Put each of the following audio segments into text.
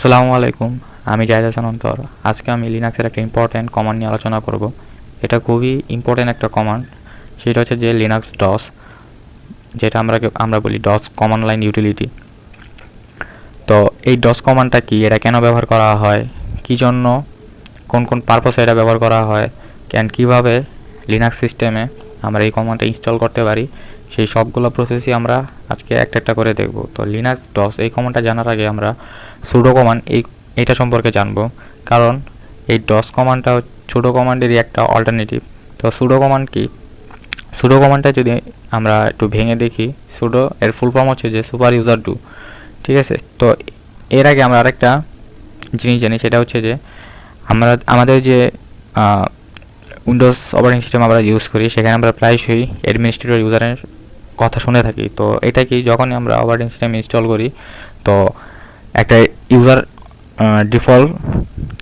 আসসালামু আলাইকুম। আমি জাহিদ হাসান অন্তর। আজকে আমি লিনাক্সের একটা ইম্পর্ট্যান্ট কমান্ড নিয়ে আলোচনা করব। এটা খুবই ইম্পর্ট্যান্ট একটা কমান্ড। সেটা হচ্ছে যে লিনাক্স ডস, যেটা আমরা বলি ডস কমান্ড লাইন ইউটিলিটি। তো এই ডস কমান্ডটা কি, এটা কেন ব্যবহার করা হয়, কী জন্য, কোন কোন পারপসে এটা ব্যবহার করা হয়, কীভাবে লিনাক্স সিস্টেমে আমরা এই কমান্ডটা ইনস্টল করতে পারি, সেই সবগুলো প্রসেসই আমরা আজকে একটা একটা করে দেখব। তো লিনাক্স ডস এই কমান্ডটা জানার আগে আমরা সুডো কমান্ড এইটা সম্পর্কে জানব, কারণ এই ডস কমান্ডটা সুডো কমান্ডেরই একটা অল্টারনেটিভ। তো সুডো কমান্ড কি? সুডো কমান্ডটা যদি আমরা একটু ভেঙে দেখি, সুডো এর ফুল ফর্ম হচ্ছে যে সুপার ইউজার ডু। ঠিক আছে, তো এর আগে আমরা আরেকটা জিনিস জানি, সেটা হচ্ছে যে আমাদের যে উইন্ডোজ অপারেটিং সিস্টেম আমরা ইউজ করি, সেখানে আমরা প্রায়শই অ্যাডমিনিস্ট্রেটর ইউজারের কথা শুনে থাকি। তো এটা কি, যখনই আমরা অপারেটিং সিস্টেম ইনস্টল করি, তো একটা ইউজার ডিফল্ট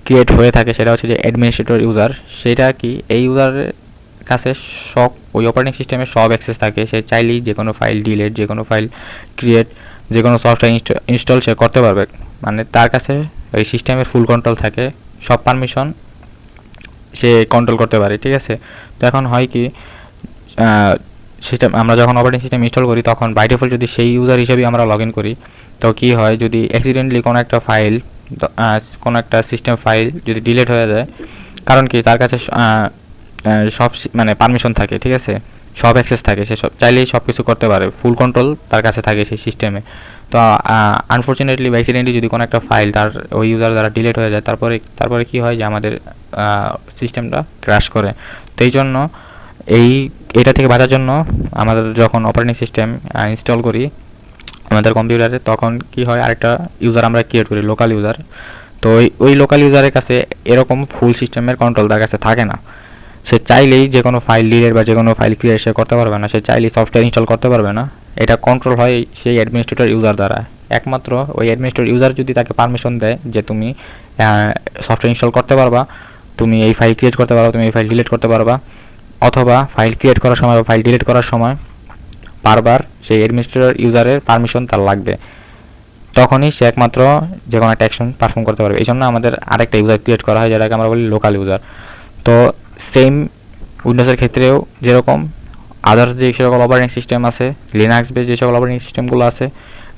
ক্রিয়েট হয়ে থাকে, সেটা হচ্ছে যে অ্যাডমিনিস্ট্রেটর ইউজার। সেটা কি, এই ইউজারের কাছে সব ওই অপারেটিং সিস্টেমের সব অ্যাক্সেস থাকে। সে চাইলেই যে কোনো ফাইল ডিলিট, যে কোনো ফাইল ক্রিয়েট, যে কোনো সফটওয়্যার ইনস্টল সে করতে পারবে। মানে তার কাছে ওই সিস্টেমের ফুল কন্ট্রোল থাকে, সব পারমিশন সে কন্ট্রোল করতে পারে। ঠিক আছে, তো এখন হয় কি, সিস্টেম আমরা যখন অপারেটিং সিস্টেম ইনস্টল করি, তখন বাই ডিফল্ট যদি সেই ইউজার হিসেবে আমরা লগ ইন করি, তো কী হয়, যদি অ্যাক্সিডেন্টলি কোনো একটা ফাইল, কোনো একটা সিস্টেম ফাইল যদি ডিলিট হয়ে যায়, কারণ কি তার কাছে সব মানে পারমিশন থাকে। ঠিক আছে, সব অ্যাক্সেস থাকে, সে সব চাইলেই সব কিছু করতে পারে, ফুল কন্ট্রোল তার কাছে থাকে সেই সিস্টেমে। তো আনফর্চুনেটলি বা অ্যাক্সিডেন্টলি যদি কোনো একটা ফাইল তার ওই ইউজার দ্বারা ডিলিট হয়ে যায়, তারপরে কী হয় যে আমাদের সিস্টেমটা ক্র্যাশ করে। তো এই জন্য এটা থেকে বাঁচার জন্য আমাদের যখন অপারেটিং সিস্টেম ইনস্টল করি আমাদের কম্পিউটারে, তখন কি হয়, আরেকটা ইউজার আমরা ক্রিয়েট করি, লোকাল ইউজার। তো ওই লোকাল ইউজারের কাছে এরকম ফুল সিস্টেমের কন্ট্রোল তার কাছে থাকে না। সে চাইলেই যে কোনো ফাইল ডিলিট বা যে কোনো ফাইল ক্রিয়েট সে করতে পারবে না, সে চাইলেই সফটওয়্যার ইনস্টল করতে পারবে না। এটা কন্ট্রোল হয় সেই অ্যাডমিনিস্ট্রেটর ইউজার দ্বারা। একমাত্র ওই অ্যাডমিনিস্ট্রেটর ইউজার যদি তাকে পারমিশন দেয় যে তুমি সফটওয়্যার ইনস্টল করতে পারবা, তুমি এই ফাইল ক্রিয়েট করতে পারবা, তুমি এই ফাইল ডিলিট করতে পারবা, অথবা ফাইল ক্রিয়েট করার সময় বা ফাইল ডিলিট করার সময় বারবার সেই অ্যাডমিনিস্ট্রেটর ইউজারের পারমিশন তার লাগবে, তখনই সে একমাত্র যে কোনো একটা অ্যাকশন পারফর্ম করতে পারবে। এই জন্য আমাদের আরেকটা ইউজার ক্রিয়েট করা হয়, যেটাকে আমরা বলি লোকাল ইউজার। তো সেম উইন্ডোজের ক্ষেত্রেও যেরকম আদার্স যে সকল অপারেটিং সিস্টেম আছে, লিনাক্স বেস যে সকল অপারেটিং সিস্টেমগুলো আছে,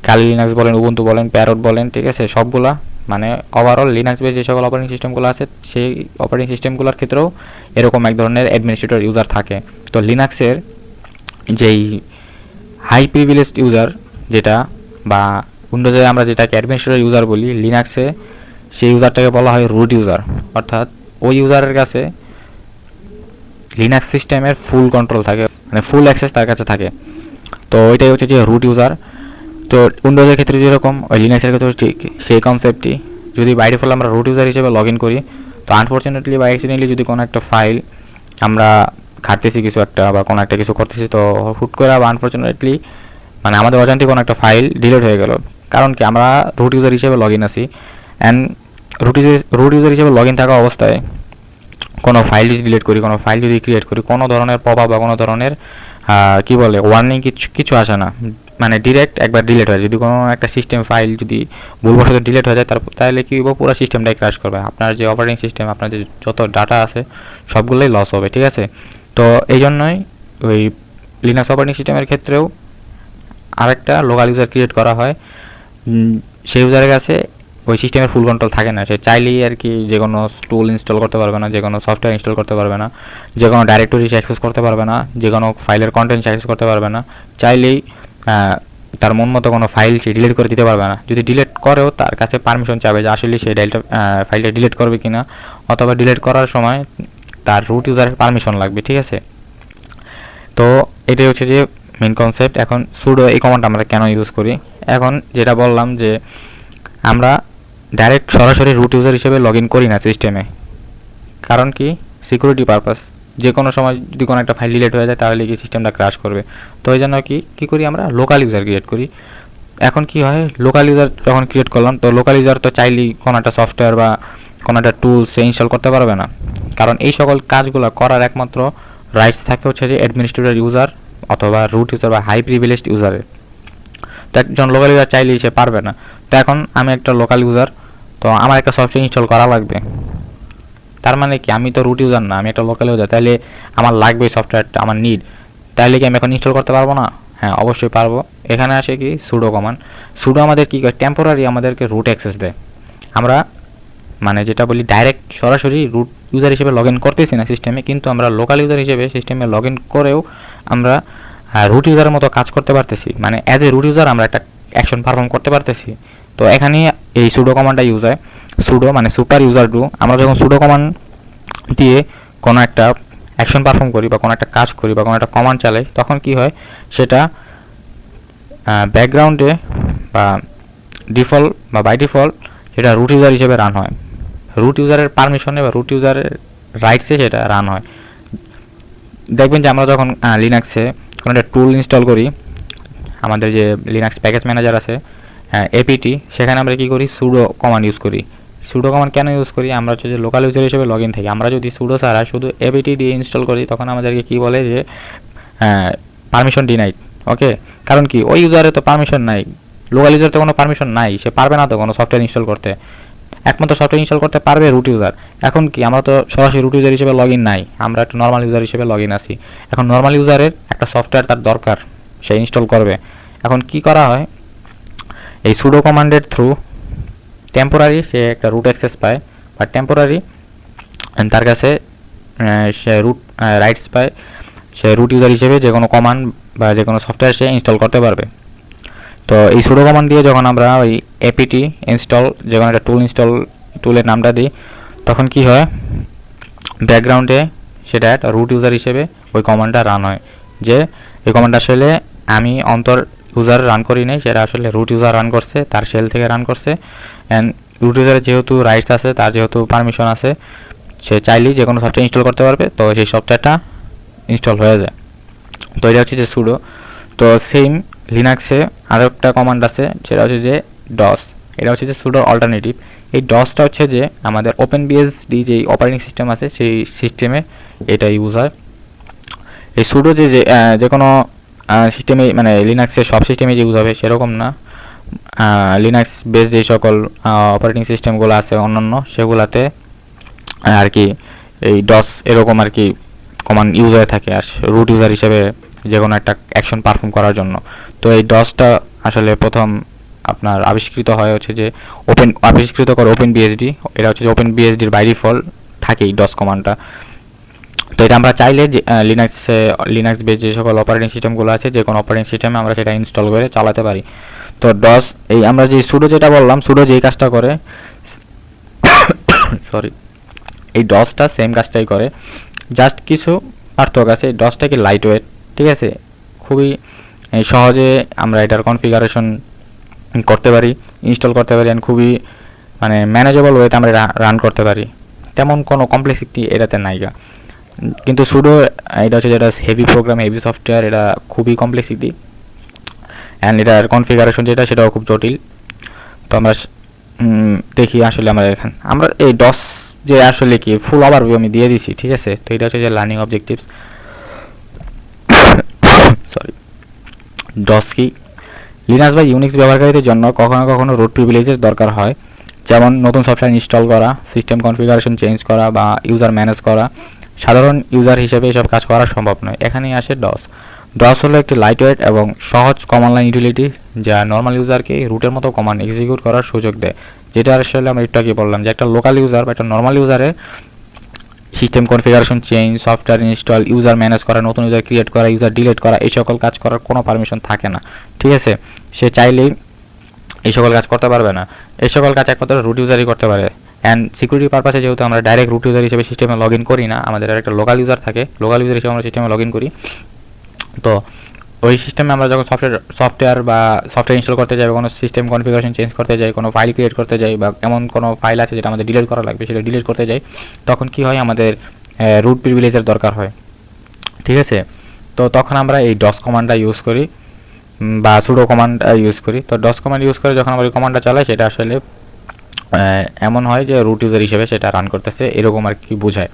কালি লিনাক্স বলেন, উবুন্টু বলেন, প্যারট বলেন, ঠিক আছে, সবগুলা মানে ওভারঅল লিনাক্স বেস যে সকল অপারেটিং সিস্টেমগুলো আছে, সেই অপারেটিং সিস্টেমগুলোর ক্ষেত্রেও এরকম এক ধরনের অ্যাডমিনিস্ট্রেটর ইউজার থাকে। তো লিনাক্সের যেই হাই প্রিভিলেজড ইউজার যেটা, বা উইন্ডোজে আমরা যেটাকে অ্যাডমিনিস্ট্রেটর ইউজার বলি, লিনাক্সে সেই ইউজারটাকে বলা হয় রুট ইউজার। অর্থাৎ ওই ইউজারের কাছে লিনাক্স সিস্টেমের ফুল কন্ট্রোল থাকে, মানে ফুল অ্যাক্সেস তার কাছে থাকে। তো ওইটাই হচ্ছে যে রুট ইউজার। তো উইন্ডোজের ক্ষেত্রে যেরকম, ওই লিনাক্সের ক্ষেত্রে ঠিক সেই কনসেপ্টটি। যদি বাই ডিফল্ট আমরা রুট ইউজার হিসেবে লগ ইন করি, তো আনফর্চুনেটলি বা অ্যাক্সিডেন্টলি যদি কোনো একটা ফাইল আমরা ঘাটতেছি কিছু একটা, বা কোনো একটা কিছু করতেছি, তো হুট করে বা আনফর্চুনেটলি মানে আমাদের অজান্তে কোনো একটা ফাইল ডিলিট হয়ে গেল, কারণ কি আমরা রুট ইউজার হিসেবে লগ ইন আছি। অ্যান্ড রুট ইউজার হিসেবে লগ ইন থাকা অবস্থায় কোনো ফাইল যদি ডিলিট করি, কোনো ফাইল যদি ক্রিয়েট করি, কোনো ধরনের পপআপ বা কোনো ধরনের কী বলে ওয়ার্নিং কিছু আসে না, মানে ডিরেক্ট একবার ডিলিট হয়। যদি কোনো একটা সিস্টেম ফাইল যদি ভুলবশত ডিলিট হয়ে যায়, তাহলে কী হবে, পুরো সিস্টেমটাই ক্র্যাশ করবে। আপনার যে অপারেটিং সিস্টেম, আপনার যে যত ডাটা আছে সবগুলোই লস হবে। ঠিক আছে, তো এই জন্যই ওই লিনাক্স অপারেটিং সিস্টেমের ক্ষেত্রেও আরেকটা লোকাল ইউজার ক্রিয়েট করা হয়। সেই ইউজারের কাছে ওই সিস্টেমের ফুল কন্ট্রোল থাকে না, সে চাইলেই আর কি যে কোনো টুল ইনস্টল করতে পারবে না, যে কোনো সফটওয়্যার ইনস্টল করতে পারবে না, যে কোনো ডাইরেক্টরি অ্যাক্সেস করতে পারবে না, যে কোনো ফাইলের কন্টেন্ট অ্যাক্সেস করতে পারবে না, চাইলেই তার মন মতো কোনো ফাইল সে ডিলিট করে দিতে পারবে না। যদি ডিলিট করেও তার কাছে পারমিশন চাবে যে আসলে সে ফাইলটা ডিলিট করবে কিনা, অথবা ডিলিট করার সময় তার রুট ইউজারের পারমিশন লাগবে। ঠিক আছে, তো এটাই হচ্ছে যে মেন কনসেপ্ট। এখন সুডো এই কমান্ড আমরা কেন ইউজ করি, এখন যেটা বললাম যে আমরা ডাইরেক্ট সরাসরি রুট ইউজার হিসেবে লগ ইন করি না সিস্টেমে, কারণ কি সিকিউরিটি পারপাস। যে কোনো সময় যদি কোনো একটা ফাইল ডিলিট হয়ে যায়, তাহলে কি সিস্টেমটা ক্র্যাশ করবে। তো এই জন্য কী করি, আমরা লোকাল ইউজার ক্রিয়েট করি। এখন কি হয়, লোকাল ইউজার যখন ক্রিয়েট করলাম, তো লোকাল ইউজার তো চাইলেই কোনো একটা সফটওয়্যার বা কোনো একটা টুল সে ইনস্টল করতে পারবে না, কারণ এই সকল কাজগুলো করার একমাত্র রাইটস থাকে হচ্ছে যে অ্যাডমিনিস্ট্রেটর ইউজার অথবা রুট ইউজার বা হাই প্রিভিলেজড ইউজারের। তো একজন লোকাল ইউজার চাইলেই সে পারবে না। তো এখন আমি একটা লোকাল ইউজার তো আমার একটা সফটওয়্যার ইনস্টল করা লাগবে। তার মানে কি আমি তো রুট ইউজার না, আমি একটা লোকাল ইউজার, তাহলে আমার লাগবে সফটওয়্যারটা, আমার নিড। তাহলে কি আমি এখন ইনস্টল করতে পারবো না? হ্যাঁ, অবশ্যই পারবো। এখানে আসে কি সুডো কমান্ড। সুডো আমাদের কি করে, টেম্পোরারি আমাদেরকে রুট অ্যাক্সেস দেয়। আমরা মানে যেটা বলি ডাইরেক্ট সরাসরি রুট ইউজার হিসেবে লগ ইন করতেছি না সিস্টেমে, কিন্তু আমরা লোকাল ইউজার হিসেবে সিস্টেমে লগ ইন করেও আমরা রুট ইউজারের মতো কাজ করতে পারতেছি। মানে অ্যাজ এ রুট ইউজার আমরা একটা অ্যাকশন পারফর্ম করতে পারতেছি। তো এখানে এই সুডো কমান্ডটা ইউজ হয়। সুডো মানে সুপার ইউজার ডু। আমরা যখন সুডো কমান্ড দিয়ে কোনো একটা অ্যাকশন পারফর্ম করি বা কোনো একটা কাজ করি বা কোনো একটা কমান্ড চালাই, তখন কি হয় সেটা ব্যাকগ্রাউন্ডে বা ডিফল্ট বা বাই ডিফল্ট সেটা রুট ইউজার হিসেবে রান হয়। রুট ইউজারের পারমিশনে বা রুট ইউজারের রাইটসে সেটা রান হয়। দেখবেন যে আমরা যখন লিনাক্সে কোনো একটা টুল ইনস্টল করি, আমাদের যে লিনাক্স প্যাকেজ ম্যানেজার আছে এপিটি, সেখানে আমরা কী করি, সুডো কমান্ড ইউজ করি। সুডো কমান্ড কেন ইউজ করি? আমরা হচ্ছে যে লোকাল ইউজার হিসেবে লগ ইন থাকি। আমরা যদি সুডো ছাড়া শুধু এপিটি দিয়ে ইনস্টল করি, তখন আমাদেরকে কী বলে যে পারমিশন ডিনাইড। ওকে, কারণ কি ওই ইউজারের তো পারমিশন নাই, লোকাল ইউজার তো কোনো পারমিশন নাই, সে পারবে না তো কোনো সফটওয়্যার ইনস্টল করতে। একমাত্র সফটওয়্যার ইনস্টল করতে পারবে রুট ইউজার। এখন কি আমরা তো সরাসরি রুট ইউজার হিসেবে লগ ইন নাই, আমরা একটা নর্মাল ইউজার হিসেবে লগ ইন আছি। এখন নর্মাল ইউজারের একটা সফটওয়্যার তার দরকার, সে ইনস্টল করবে। এখন কি করা হয়, এই সুডো কমান্ডের থ্রু টেম্পোরারি সে একটা রুট অ্যাক্সেস পায়, বা টেম্পোরারি তার কাছে সে রুট রাইটস পায়, সে রুট ইউজার হিসেবে যে কোনো কমান্ড বা যে কোনো সফটওয়্যার সে ইনস্টল করতে পারবে। তো এই সুডো কমান্ড দিয়ে যখন আমরা ওই এপিটি ইনস্টল যে কোনো একটা টুলের নামটা দিই, তখন কি হয়, ব্যাকগ্রাউন্ডে সেটা একটা রুট ইউজার হিসেবে ওই কমান্ডটা রান হয়। যে এই কমান্ড আসলে আমি অন্তর ইউজার রান করি নাই, সেটা আসলে রুট ইউজার রান করছে, তার শেল থেকে রান করছে। অ্যান্ড রুট ইউজারের যেহেতু রাইটস আছে, তার যেহেতু পারমিশন আছে, সে চাইলেই যে কোনো সফটওয়্যার ইনস্টল করতে পারবে। তো সেই সফটওয়্যারটা ইনস্টল হয়ে যায়। তো এটা হচ্ছে যে সুডো। তো সেম লিনাক্সে আরও একটা কমান্ড আছে, সেটা হচ্ছে যে ডস। এটা হচ্ছে যে সুডোর অল্টারনেটিভ। এই ডসটা হচ্ছে যে আমাদের ওপেন বিএসডি যেই অপারেটিং সিস্টেম আছে, সেই সিস্টেমে এটা ইউজ হয়। এই সুডো যে কোনো সিস্টেমে, মানে লিনাক্সের সব সিস্টেমে যে ইউজ হবে সেরকম না। লিনাক্স বেস যে সকল অপারেটিং সিস্টেমগুলো আছে অন্যান্য, সেগুলাতে আর কি এই ডস এরকম আর কি কমান্ড ইউজ হয়ে থাকে আর রুট ইউজার হিসেবে যে কোনো একটা অ্যাকশন পারফর্ম করার জন্য। তো এই ডসটা আসলে প্রথম আপনার আবিষ্কৃত হয় হচ্ছে যে আবিষ্কৃত করে ওপেন বিএসডি। এটা হচ্ছে যে ওপেন বিএসডির বাই ডিফল্ট থাকে এই ডস কমান্ডটা। তো এটা আমরা চাইলে যে লিনাক্স বেস যে সকল অপারেটিং সিস্টেমগুলো আছে, যে কোনো অপারেটিং সিস্টেমে আমরা সেটা ইনস্টল করে চালাতে পারি। তো ডস এই আমরা যে সুডো যেটা বললাম, সুডো যেই কাজটা করে সরি, এই ডসটা সেম কাজটাই করে, জাস্ট কিছু পার্থক্য আছে। এই ডসটাকে লাইট ওয়েট, ঠিক আছে, খুবই সহজে আমরা এটার কনফিগারেশন করতে পারি, ইনস্টল করতে পারি, অ্যান্ড খুবই মানে ম্যানেজেবল ওয়েতে আমরা রান করতে পারি। তেমন কোনো কমপ্লেক্সিটি এটাতে নাইগা। কিন্তু সুডো এটা হচ্ছে যেটা হেভি প্রোগ্রাম, হেভি সফটওয়্যার, এটা খুবই কমপ্লেক্সিটি, অ্যান্ড এটার কনফিগারেশন যেটা সেটাও খুব জটিল। তো আমরা দেখি আসলে আমরা এই ডস যে আসলে কি ফুল ওভারভিউ আমি দিয়ে দিছি, ঠিক আছে। তো এটা হচ্ছে যে লার্নিং অবজেক্টিভস। সরি, ডস কি, লিনাক্স বা ইউনিক্স ব্যবহারকারীদের জন্য কখনো কখনো রুট প্রিভিলেজের দরকার হয়, যেমন নতুন সফটওয়্যার ইনস্টল করা, সিস্টেম কনফিগারেশন চেঞ্জ করা বা ইউজার ম্যানেজ করা। সাধারণ ইউজার হিসেবে এসব কাজ করা সম্ভব নয়। এখানেই আসে ডস। ডস হলো একটি লাইটওয়েট এবং সহজ কমান্ড লাইন ইউটিলিটি, যা নর্মাল ইউজারকে রুটের মতো কমান্ড এক্সিকিউট করার সুযোগ দেয়। যেটা আসলে আমরা একটু আগে বললাম যে একটা লোকাল ইউজার বা একটা নর্মাল ইউজারের system configuration change, software install, user manage করা, নতুন ইউজার ক্রিয়েট করা, ইউজার ডিলিট করা, এই সকল কাজ করার কোনো পারমিশন থাকে না, ঠিক আছে। সে চাইলেই এই সকল কাজ করতে পারবে না। এই সকল কাজ একমাত্র রুট ইউজারই করতে পারে। অ্যান্ড সিকিউরিটি পারপাসে যেহেতু আমরা ডাইরেক্ট রুট ইউজার হিসেবে সিস্টেমে লগ ইন করি না, আমাদের একটা লোকাল ইউজার থাকে, লোকাল ইউজার হিসেবে আমরা সিস্টেমে লগ ইন করি। তো ওই সিস্টেমে আমরা যখন সফটওয়্যার ইনস্টল করতে যাই, কোনো সিস্টেম কনফিগারেশন চেঞ্জ করতে যাই, কোনো ফাইল ক্রিয়েট করতে যাই, বা এমন কোনো ফাইল আছে যেটা আমাদের ডিলিট করা লাগবে, সেটা ডিলিট করতে যাই, তখন কি হয়, আমাদের রুট প্রিভিলেজের দরকার হয়, ঠিক আছে। তো তখন আমরা এই ডস কমান্ডটা ইউজ করি বা সুডো কমান্ড ইউজ করি। তো ডস কমান্ড ইউজ করে যখন আমরা এই কমান্ডটা চালাই, সেটা আসলে এমন হয় যে রুট ইউজার হিসেবে সেটা রান করতেছে, এরকম আর কি বোঝায়।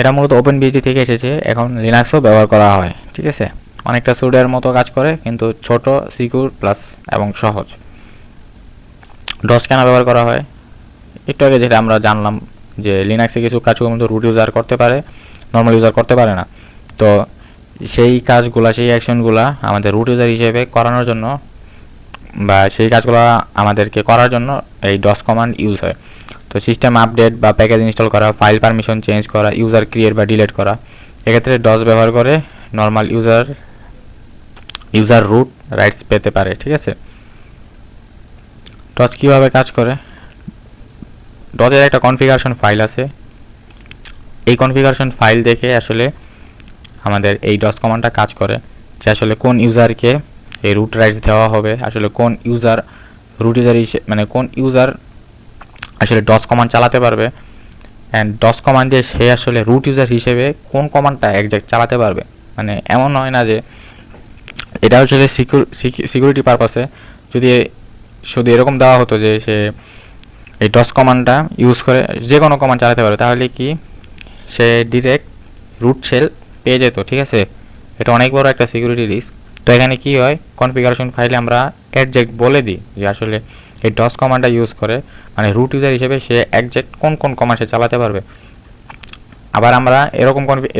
এটা মূলত ওপেন বিএসডি থেকে এসেছে, এখন লিনাক্সও ব্যবহার করা হয়, ঠিক আছে। অনেকটা সুডোর মতো কাজ করে, কিন্তু ছোট, সিকিউর প্লাস এবং সহজ। ডস কেন ব্যবহার করা হয়? একটু আগে যেটা আমরা জানলাম যে লিনাক্সে কিছু কাজ কিন্তু রুট ইউজার করতে পারে, নর্মাল ইউজার করতে পারে না। তো সেই কাজগুলা, সেই অ্যাকশনগুলা আমাদের রুট ইউজার হিসেবে করানোর জন্য বা সেই কাজগুলো আমাদেরকে করার জন্য এই ডস কমান্ড ইউজ হয়। তো সিস্টেম আপডেট বা প্যাকেজ ইনস্টল করা, ফাইল পারমিশন চেঞ্জ করা, ইউজার ক্রিয়েট বা ডিলিট করা, এক্ষেত্রে ডস ব্যবহার করে নর্মাল ইউজার রুট রাইটস পেতে পারে। ঠিক আছে, ডস কীভাবে কাজ করে? ডসের একটা কনফিগারেশন ফাইল আছে। এই কনফিগারেশন ফাইল দেখে আসলে আমাদের এই ডস কমান্ডটা কাজ করে, যে আসলে কোন ইউজারকে এই রুট রাইটস দেওয়া হবে, আসলে কোন ইউজার রুট ইউজার মানে কোন ইউজার আসলে ডস কমান্ড চালাতে পারবে, অ্যান্ড ডস কমান্ড দিয়ে সে আসলে রুট ইউজার হিসেবে কোন কমান্ডটা একজ্যাক্ট চালাতে পারবে। মানে এমন হয় না যে এটা আসলে সিকিউরিটি পারপাসে যদি শুধু এরকম দেওয়া হতো যে সে এই ডস কমান্ডটা ইউজ করে যে কোনো কমান্ড চালাতে পারবে, তাহলে কি সে ডিরেক্ট রুট শেল পেয়ে যেত। ঠিক আছে, এটা অনেক বড় একটা সিকিউরিটি রিস্ক। তো এখানে কি হয়, কনফিগারেশন ফাইলে আমরা একজ্যাক্ট বলে দিই যে আসলে এই ডস কমান্ডটা ইউজ করে মানে রুট ইউজার হিসেবে সে একজ্যাক্ট কোন কোন কমান্ড সে চালাতে পারবে। আবার আমরা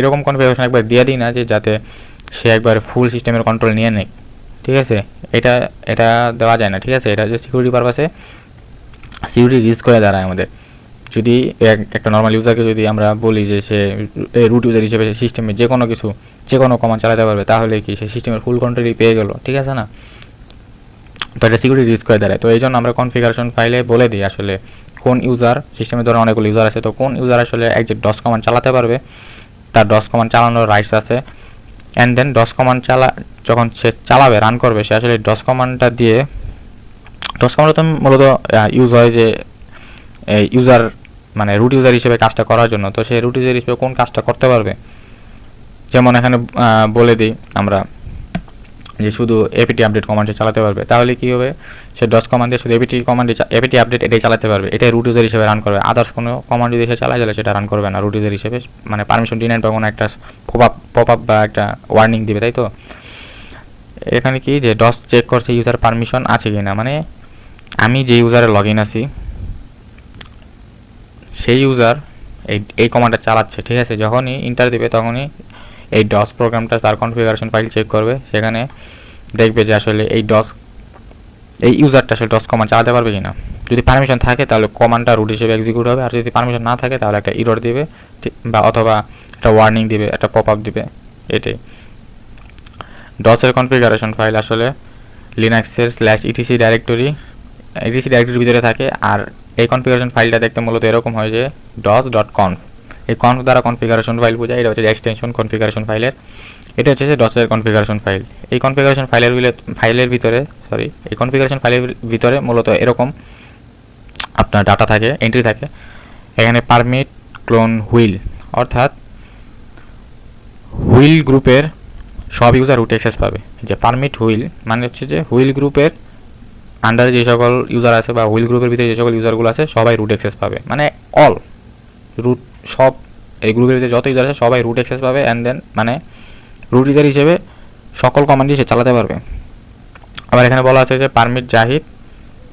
এরকম কনফিগারেশন একবার দিয়ে দিই না যে যাতে সে একবার ফুল সিস্টেমের কন্ট্রোল নিয়ে নেয়। ঠিক আছে, এটা এটা দেওয়া যায় না। ঠিক আছে, এটা যে সিকিউরিটি পারপাসে সিকিউরিটি রিস্ক করে দাঁড়ায় আমাদের। যদি একটা নর্মাল ইউজারকে যদি আমরা বলি যে সে রুট ইউজার হিসেবে সিস্টেমে যে কোনো কমান্ড চালাতে পারবে, তাহলে কি সে সিস্টেমের ফুল কন্ট্রোলই পেয়ে গেল। ঠিক আছে না, তো এটা সিকিউরিটি রিস্ক করে দাঁড়ায়। তো এই জন্য আমরা কনফিগারেশন ফাইলে বলে দিই আসলে কোন ইউজার, সিস্টেমের ধরনের অনেকগুলো ইউজার আছে, তো কোন ইউজার আসলে একজ্যাক্ট ডস কমান্ড চালাতে পারবে, তার ডস কমান্ড চালানোর রাইটস আছে। অ্যান্ড দেন ডস কমান্ড যখন সে চালাবে, রান করবে, সে আসলে ডস কমান্ডটা দিয়ে, ডস কমান্ড তো মূলত ইউজ হয় যে ইউজার মানে রুট ইউজার হিসেবে কাজটা করার জন্য। তো সে রুট ইউজার হিসেবে কোন কাজটা করতে পারবে, যেমন এখানে বলে দিই আমরা যে শুধু এপিটি আপডেট কমান্ডে চালাতে পারবে, তাহলে কি হবে, সে ডস কমান্ড দিয়ে শুধু এপিটি আপডেট এটাই চালাতে পারবে, এটাই রুট ইউজার হিসেবে রান করবে। আদার্স কোনো কমান্ড যদি সে চালায় তাহলে সেটা রান করবে না রুট ইউজার হিসেবে, মানে পারমিশন ডিনাইড বা কোনো একটা পপ আপ বা একটা ওয়ার্নিং দিবে, তাই তো। এখানে কি যে ডস চেক করছে ইউজার পারমিশন আছে কিনা, মানে আমি যে ইউজারে লগ ইন আছি সেই ইউজার এই কমান্ডটা চালাচ্ছে। ঠিক আছে, যখনই ইন্টার দিবে তখনই এই ডস প্রোগ্রামটা তার কনফিগারেশন ফাইল চেক করবে, সেখানে দেখবে যে আসলে এই ইউজারটা আসলে ডস কমান্ড চালাতে পারবে কিনা। যদি পারমিশন থাকে তাহলে কমান্ডটা রুট হিসেবে এক্সিকিউট হবে, আর যদি পারমিশন না থাকে তাহলে একটা ইরর দিবে বা অথবা একটা ওয়ার্নিং দিবে, একটা পপ আপ দিবে। এটাই ডসের কনফিগারেশন ফাইল আসলে লিনাক্সের /etc ডাইরেক্টরির ভিতরে থাকে। আর এই কনফিগারেশন ফাইলটা দেখতে মূলত এরকম হয় যে dos.conf, এই কনফ দ্বারা কনফিগারেশন ফাইল বোঝায়। এটা হচ্ছে এক্সটেনশন কনফিগারেশন ফাইলের, এটা হচ্ছে যে ডসের কনফিগারেশন ফাইল। এই কনফিগারেশন ফাইলের ভিতরে এই কনফিগারেশন ফাইলের ভিতরে মূলত এরকম আপনার ডাটা থাকে, এন্ট্রি থাকে। এখানে পারমিট ক্লোন হুইল, অর্থাৎ হুইল গ্রুপের সব ইউজার রুট অ্যাক্সেস পাবে। যে পারমিট হুইল মানে হচ্ছে যে হুইল গ্রুপের আন্ডারে যে সকল ইউজার আছে বা হুইল গ্রুপের ভিতরে যে সকল ইউজারগুলো আছে সবাই রুট অ্যাক্সেস পাবে, মানে অল রুট, সব এই গ্রুপের ভিতরে যত ইউজার আছে সবাই রুট অ্যাক্সেস পাবে। অ্যান্ড দেন মানে রুট ইউজার হিসেবে সকল কমান্ডই সে চালাতে পারবে। আবার এখানে বলা আছে যে পারমিট জাহিদ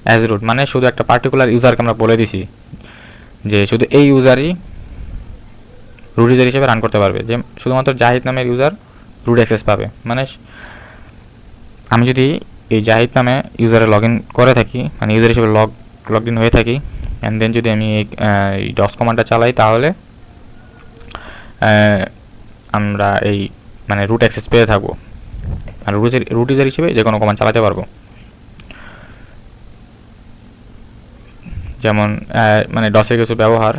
অ্যাজ রুট, মানে শুধু একটা পার্টিকুলার ইউজারকে আমরা বলে দিছি যে শুধু এই ইউজারই রুট ইউজার হিসেবে রান করতে পারবে, যে শুধুমাত্র জাহিদ নামের ইউজার রুট অ্যাক্সেস পাবে। মানে আমি যদি এই জাহিদ নামে ইউজারে লগ ইন করে থাকি, মানে ইউজার হিসেবে লগ ইন হয়ে থাকি, অ্যান্ড দেন যদি আমি এই ডস কমান্ডটা চালাই, তাহলে আমরা এই মানে রুট অ্যাক্সেস পেয়ে থাকবো, মানে রুট ইউজার হিসেবে যে কোনো কমান্ড চালাতে পারবো। যেমন মানে ডসের কিছু ব্যবহার,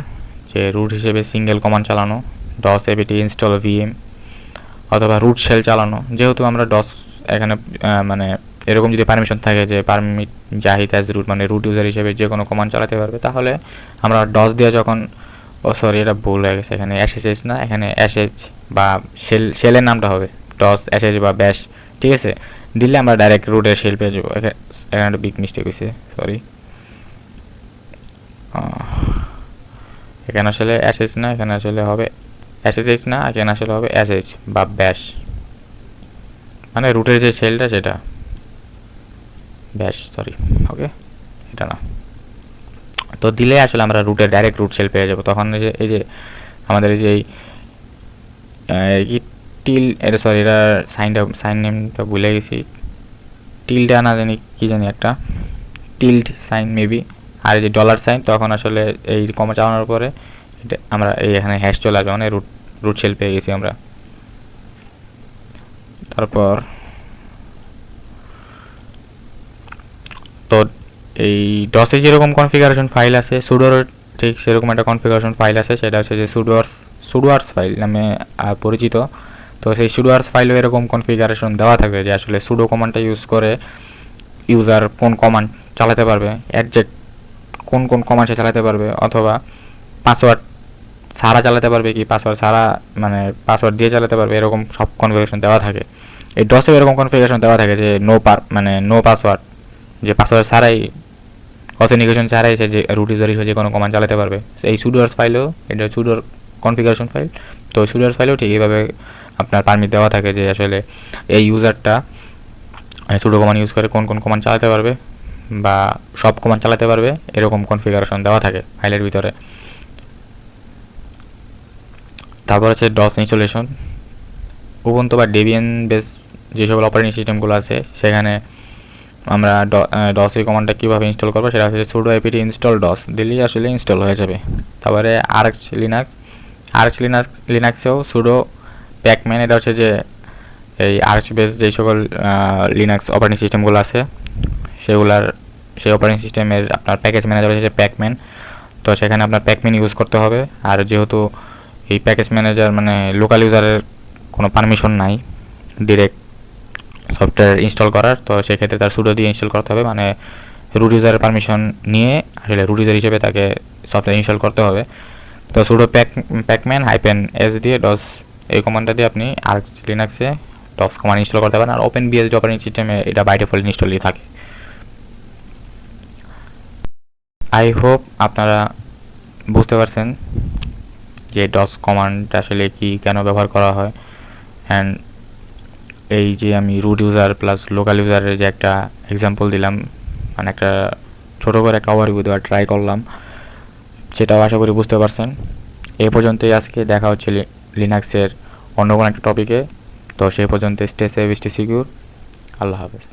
যে রুট হিসেবে সিঙ্গেল কমান্ড চালানো, ডস এপিটি ইনস্টল ভিএম, অথবা রুট শেল চালানো। যেহেতু আমরা ডস এখানে মানে এরকম যদি পারমিশন থাকে যে পারমিট জাহিদ অ্যাজ রুট, মানে রুট ইউজার হিসেবে যে কোনো কমান্ড চালাতে পারবে, তাহলে আমরা ডস দিয়ে যখন, সরি এটা ভুল হয়ে গেছে, এখানে এসএসএস না, এখানে এসএইচ বা শেলের নামটা হবে ডস এসএইচ বা ব্যাশ। ঠিক আছে, দিলে আমরা ডাইরেক্ট রুটের শেল পেয়ে যাবো। এখানে একটা বিগ মিস্টেক হয়েছে, সরি। এখানে আসলে এসএইচ না, এখানে আসলে হবে এসএসএইচ না, এখানে আসলে হবে এসএইচ বা ব্যাশ, মানে রুটের যে শেলটা সেটা ব্যাশ, সরি। ওকে, এটা না, তো দিলে আসলে আমরা রুটের ডাইরেক্ট রুট শেল পেয়ে যাবো। তখন এই যে আমাদের এই যে কি টিল, এটা সরি এটা সাইন নেমটা ভুলে গেছি, টিলটা না জানি কি জানি একটা টিল্ড সাইন মেবি, আর এই যে ডলার সাইন, তখন আসলে এই কমা চালানোর পরে এটা আমরা এই এখানে হ্যাশ চলে আসবে, মানে রুট শেল পেয়ে গেছি আমরা। তারপর তো এই ডসে যেরকম কনফিগারেশন ফাইল আছে, সুডোর ঠিক সেরকম একটা কনফিগারেশন ফাইল আছে, সেটা হচ্ছে যে সুডোয়ার্স ফাইল নামে পরিচিত। তো সেই সুডোয়ার্স ফাইলও এরকম কনফিগারেশন দেওয়া থাকবে যে আসলে সুডো কমান্ডটা ইউজ করে ইউজার কোন কমান্ড চালাতে পারবে, অ্যাডজেক্ট কোন কমান্ড সে চালাতে পারবে, অথবা পাসওয়ার্ড ছাড়া চালাতে পারবে কি পাসওয়ার্ড ছাড়া মানে পাসওয়ার্ড দিয়ে চালাতে পারবে, এরকম সব কনফিগারেশন দেওয়া থাকে। এই ডসেও এরকম কনফিগারেশন দেওয়া থাকে যে নো পাসওয়ার্ড, যে পাসওয়ার্ড ছাড়াই অথেন্টিকেশন ছাড়াই সে যে রুট ইউজার হিসেবে যে কোনো কমান্ড চালাতে পারবে। এই সুডোয়ার্স ফাইলেও, এটা সুডোর কনফিগারেশন ফাইল, তো সুডোয়ার্স ফাইলেও ঠিক এইভাবে আপনার পারমিট দেওয়া থাকে যে আসলে এই ইউজারটা সুডো কমান্ড ইউজ করে কোন কমান্ড চালাতে পারবে বা সব কমান্ড চালাতে পারবে, এরকম কনফিগারেশন দেওয়া থাকে ফাইলের ভিতরে। তারপর হচ্ছে ডস ইনস্টলেশন। উবুন্টু বা ডেবিয়ান বেস যে সকল অপারেটিং সিস্টেমগুলো আছে সেখানে আমরা ডস এই কমান্ডটা কীভাবে ইনস্টল করবো সেটা হচ্ছে সুডো apt ইনস্টল ডস দিলেই আসলে ইনস্টল হয়ে যাবে। তারপরে আরএক্স লিনাক্সেও সুডো প্যাকম্যান, এটা হচ্ছে যে এই আরএক্স বেস যেই সকল লিনাক্স অপারেটিং সিস্টেমগুলো আছে সেই অপারেটিং সিস্টেমের আপনার প্যাকেজ ম্যানেজার হচ্ছে প্যাকম্যান। তো সেখানে আপনার প্যাকম্যান ইউজ করতে হবে। আর যেহেতু এই প্যাকেজ ম্যানেজার মানে লোকাল ইউজারের কোনো পারমিশন নাই ডিরেক্ট সফটওয়্যার ইনস্টল করার, তো সেক্ষেত্রে তার সুডো দিয়ে ইনস্টল করতে হবে, মানে রুট ইউজারের পারমিশন নিয়ে আসলে রুট ইউজার হিসেবে তাকে সফটওয়্যার ইনস্টল করতে হবে। তো সুডো প্যাকম্যান -s দিয়ে ডস এই কমান্ডটা দিয়ে আপনি আরএক্স লিনাক্সে ডস কমান্ড ইনস্টল করতে পারেন। আর ওপেন বিএসডি অপারেটিং সিস্টেমে এটা বাই ডিফল্ট ইনস্টলই থাকে। আই হোপ আপনারা বুঝতে পারছেন যে ডস কমান্ড আসলে কি কেন ব্যবহার করা হয়। অ্যান্ড এই যে আমি রুট ইউজার প্লাস লোকাল ইউজারের যে একটা এক্সাম্পল দিলাম, মানে একটা ছোটো করে একটা ওভারভিউ দেওয়ার ট্রাই করলাম, সেটাও আশা করি বুঝতে পারছেন। এই পর্যন্তই আজকে, দেখা হচ্ছে লিনাক্সের অন্য কোনো একটা টপিকে। তো সেই পর্যন্ত স্টে সেভ, স্টে সিকিউর। আল্লাহ হাফেজ।